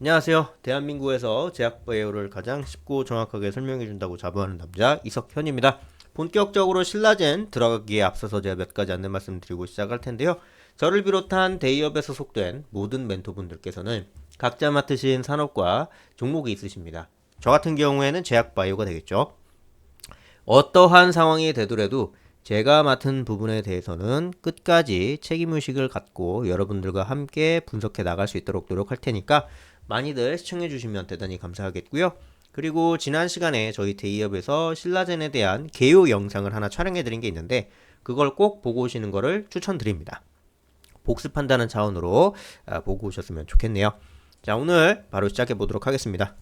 안녕하세요. 대한민국에서 제약바이오를 가장 쉽고 정확하게 설명해준다고 자부하는 남자 이석현입니다. 본격적으로 신라젠 들어가기에 앞서서 제가 몇 가지 안내 말씀드리고 시작할 텐데요. 저를 비롯한 대기업에 소속된 모든 멘토분들께서는 각자 맡으신 산업과 종목이 있으십니다. 저 같은 경우에는 제약바이오가 되겠죠. 어떠한 상황이 되더라도 제가 맡은 부분에 대해서는 끝까지 책임의식을 갖고 여러분들과 함께 분석해 나갈 수 있도록 노력할 테니까 많이들 시청해 주시면 대단히 감사하겠고요. 그리고 지난 시간에 저희 대기업에서 신라젠에 대한 개요 영상을 하나 촬영해 드린 게 있는데 그걸 꼭 보고 오시는 거를 추천드립니다. 복습한다는 차원으로 보고 오셨으면 좋겠네요. 자, 오늘 바로 시작해 보도록 하겠습니다.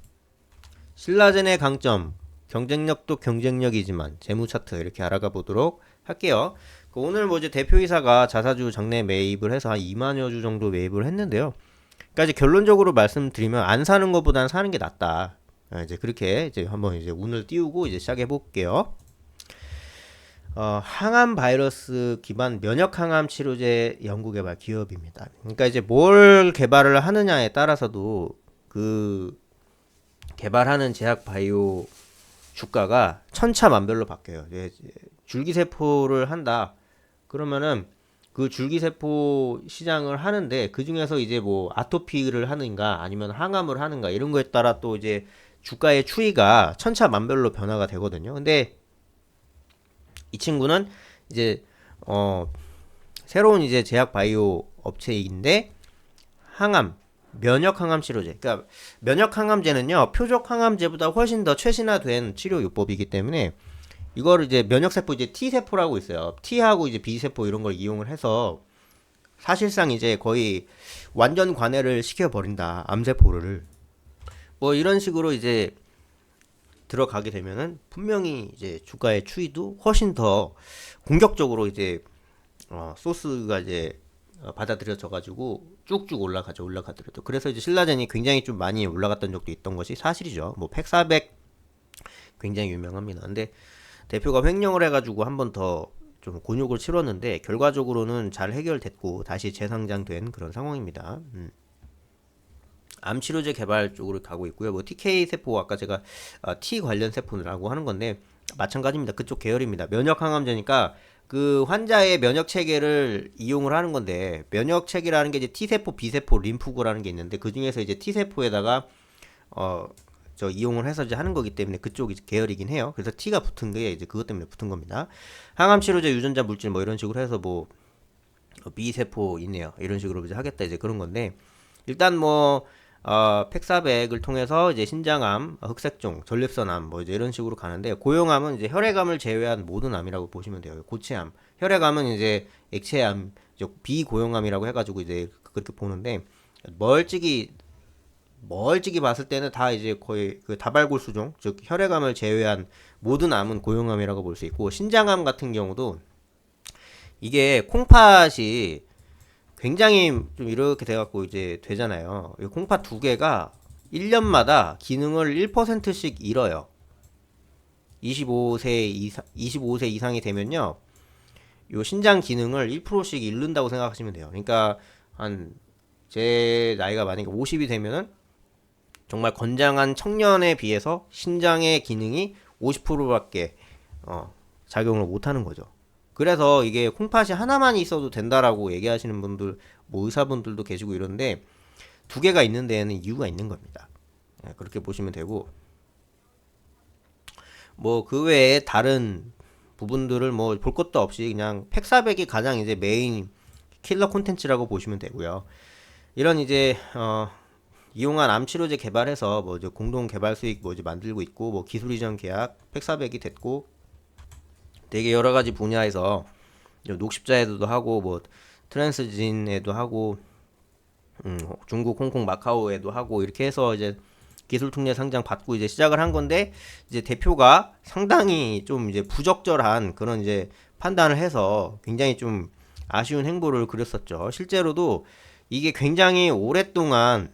신라젠의 강점, 경쟁력도 경쟁력이지만 재무 차트 이렇게 알아가 보도록 할게요. 오늘 이제 대표이사가 자사주 장내 매입을 해서 한 2만여 주 정도 매입을 했는데요. 그러니까 이제 결론적으로 말씀드리면 안 사는 것보다는 사는 게 낫다. 이제 그렇게 이제 한번 이제 운을 띄우고 이제 시작해 볼게요. 항암 바이러스 기반 면역 항암 치료제 연구개발 기업입니다. 그러니까 이제 뭘 개발을 하느냐에 따라서도 그 개발하는 제약 바이오 주가가 천차만별로 바뀌어요. 줄기세포를 한다. 그러면은 그 줄기세포 시장을 하는데 그 중에서 이제 뭐 아토피를 하는가 아니면 항암을 하는가 이런 거에 따라 또 이제 주가의 추이가 천차만별로 변화가 되거든요. 근데 이 친구는 이제 새로운 이제 제약 바이오 업체인데 항암 면역 항암 치료제. 그러니까 면역 항암제는요 표적 항암제보다 훨씬 더 최신화된 치료 요법이기 때문에 이거를 이제 면역세포 이제 T세포라고 있어요. T하고 이제 B세포 이런 걸 이용을 해서 사실상 이제 거의 완전 관해를 시켜버린다. 암세포를. 뭐 이런 식으로 이제 들어가게 되면은 분명히 이제 주가의 추이도 훨씬 더 공격적으로 이제 소스가 이제 받아들여져 가지고 쭉쭉 올라가더라도 그래서 이제 신라젠이 굉장히 좀 많이 올라갔던 적도 있던 것이 사실이죠. 뭐 팩400 굉장히 유명합니다. 근데 대표가 횡령을 해가지고 한 번 더 좀 곤욕을 치렀는데 결과적으로는 잘 해결됐고 다시 재상장된 그런 상황입니다. 암 치료제 개발 쪽으로 가고 있고요. 뭐 TK 세포 아까 제가 T 관련 세포라고 하는 건데 마찬가지입니다. 그쪽 계열입니다. 면역 항암제니까 그 환자의 면역 체계를 이용을 하는 건데 면역 체계라는 게 이제 T 세포, B 세포, 림프구라는 게 있는데 그 중에서 이제 T 세포에다가 이용을 해서 이제 하는 거기 때문에 그쪽 계열이긴 해요. 그래서 T가 붙은 게 이제 그것 때문에 붙은 겁니다. 항암 치료제 유전자 물질 뭐 이런 식으로 해서 뭐 B 세포 있네요. 이런 식으로 이제 하겠다 이제 그런 건데 일단 뭐 팩400을 통해서 이제 신장암, 흑색종, 전립선암 뭐 이제 이런 식으로 가는데 고용암은 이제 혈액암을 제외한 모든 암이라고 보시면 돼요. 고체암, 혈액암은 이제 액체암, 비고용암이라고 해가지고 이제 그렇게 보는데 멀찍이 봤을 때는 다 이제 거의 그 다발골수종, 즉 혈액암을 제외한 모든 암은 고용암이라고 볼 수 있고 신장암 같은 경우도 이게 콩팥이 굉장히 좀 이렇게 돼갖고 이제 되잖아요. 이 콩팥 두 개가 1년마다 기능을 1%씩 잃어요. 25세 이상이 되면요. 요 신장 기능을 1%씩 잃는다고 생각하시면 돼요. 그러니까 한 제 나이가 만약에 50이 되면은 정말 건장한 청년에 비해서 신장의 기능이 50%밖에 작용을 못하는 거죠. 그래서 이게 콩팥이 하나만 있어도 된다라고 얘기하시는 분들, 뭐 의사분들도 계시고 이런데 두 개가 있는 데에는 이유가 있는 겁니다. 그렇게 보시면 되고 뭐 그 외에 다른 부분들을 뭐 볼 것도 없이 그냥 팩사백이 가장 이제 메인 킬러 콘텐츠라고 보시면 되고요. 이런 이제 이용한 암 치료제 개발해서 뭐 이제 공동 개발 수익 뭐 이제 만들고 있고 뭐 기술 이전 계약 팩400이 됐고 되게 여러 가지 분야에서 녹십자에도 하고 뭐 트랜스진에도 하고 중국 홍콩 마카오에도 하고 이렇게 해서 이제 기술 특례 상장 받고 이제 시작을 한 건데 이제 대표가 상당히 좀 이제 부적절한 그런 이제 판단을 해서 굉장히 좀 아쉬운 행보를 그렸었죠. 실제로도 이게 굉장히 오랫동안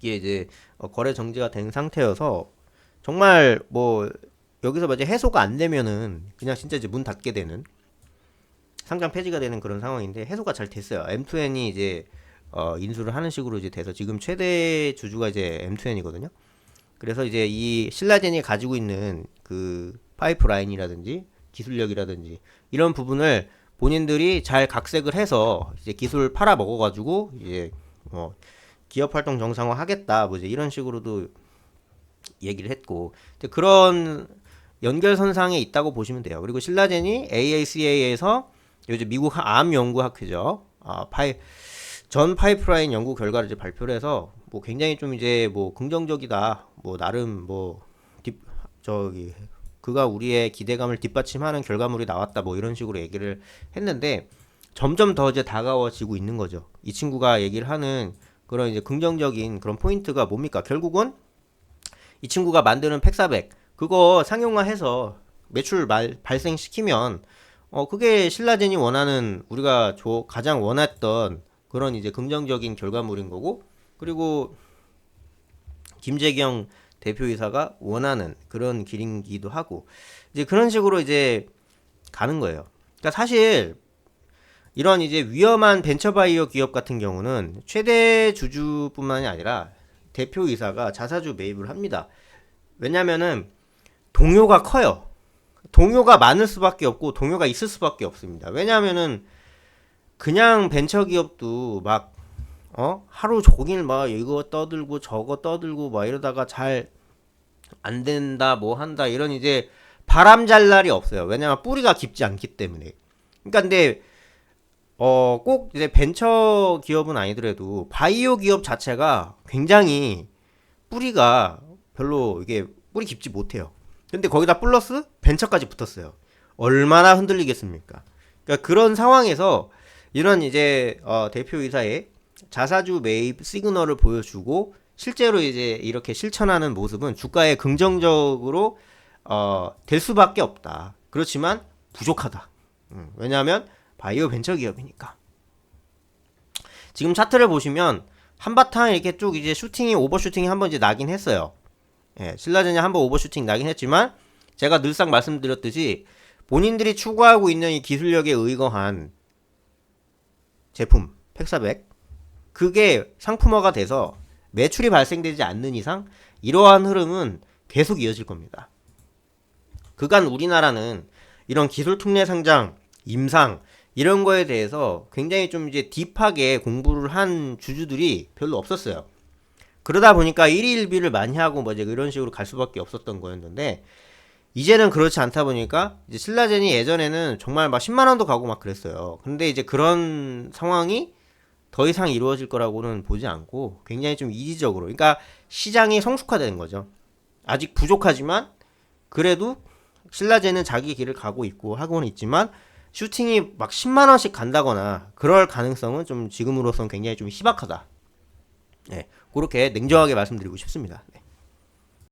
이게 이제 거래 정지가 된 상태여서 정말 뭐 여기서 이제 해소가 안 되면은 그냥 진짜 이제 문 닫게 되는 상장 폐지가 되는 그런 상황인데 해소가 잘 됐어요. M2N이 이제 인수를 하는 식으로 이제 돼서 지금 최대 주주가 이제 M2N이거든요. 그래서 이제 이 신라젠이 가지고 있는 그 파이프라인이라든지 기술력이라든지 이런 부분을 본인들이 잘 각색을 해서 이제 기술 팔아 먹어가지고 이제 기업 활동 정상화 하겠다 뭐 이제 이런 식으로도 얘기를 했고 이제 그런 연결선상에 있다고 보시면 돼요. 그리고 신라젠이 AACA에서 요즘 미국 암 연구학회죠. 전 파이프라인 연구 결과를 이제 발표를 해서 뭐 굉장히 좀 이제 뭐 긍정적이다. 뭐 나름 뭐 그가 우리의 기대감을 뒷받침하는 결과물이 나왔다. 뭐 이런 식으로 얘기를 했는데 점점 더 이제 다가워지고 있는 거죠. 이 친구가 얘기를 하는 그런 이제 긍정적인 그런 포인트가 뭡니까? 결국은 이 친구가 만드는 팩400 그거 상용화해서 매출 발생시키면 그게 신라젠이 원하는 우리가 가장 원했던 그런 이제 긍정적인 결과물인 거고 그리고 김재경 대표이사가 원하는 그런 길이기도 하고 이제 그런 식으로 이제 가는 거예요. 그러니까 사실 이런 이제 위험한 벤처바이오 기업 같은 경우는 최대 주주뿐만이 아니라 대표이사가 자사주 매입을 합니다. 왜냐면은 동요가 커요. 동요가 많을 수밖에 없고 동요가 있을 수밖에 없습니다. 왜냐면은 그냥 벤처기업도 막 하루 종일 막 이거 떠들고 저거 떠들고 막 이러다가 잘 안 된다 뭐 한다 이런 이제 바람 잘 날이 없어요. 왜냐면 뿌리가 깊지 않기 때문에. 그러니까 근데 꼭 이제 벤처 기업은 아니더라도 바이오 기업 자체가 굉장히 뿌리가 별로 이게 뿌리 깊지 못해요. 근데 거기다 플러스 벤처까지 붙었어요. 얼마나 흔들리겠습니까? 그러니까 그런 상황에서 이런 이제 대표이사의 자사주 매입 시그널을 보여주고 실제로 이제 이렇게 실천하는 모습은 주가에 긍정적으로 될 수밖에 없다. 그렇지만 부족하다. 왜냐하면 바이오 벤처 기업이니까. 지금 차트를 보시면 한바탕 이렇게 쭉 이제 오버슈팅이 한번 이제 나긴 했어요. 예, 신라젠이 한번 오버슈팅 나긴 했지만 제가 늘상 말씀드렸듯이 본인들이 추구하고 있는 이 기술력에 의거한 제품 팩400 그게 상품화가 돼서 매출이 발생되지 않는 이상 이러한 흐름은 계속 이어질 겁니다. 그간 우리나라는 이런 기술 특례 상장, 임상 이런 거에 대해서 굉장히 좀 이제 딥하게 공부를 한 주주들이 별로 없었어요. 그러다 보니까 1위 1비를 많이 하고 뭐 이제 이런 식으로 갈 수밖에 없었던 거였는데 이제는 그렇지 않다 보니까 이제 신라젠이 예전에는 정말 막 10만 원도 가고 막 그랬어요. 근데 이제 그런 상황이 더 이상 이루어질 거라고는 보지 않고 굉장히 좀 이지적으로 그러니까 시장이 성숙화되는 거죠. 아직 부족하지만 그래도 신라젠은 자기 길을 가고 있고 하고는 있지만 슈팅이 막 10만 원씩 간다거나 그럴 가능성은 좀 지금으로선 굉장히 좀 희박하다. 네, 그렇게 냉정하게 말씀드리고 싶습니다. 네.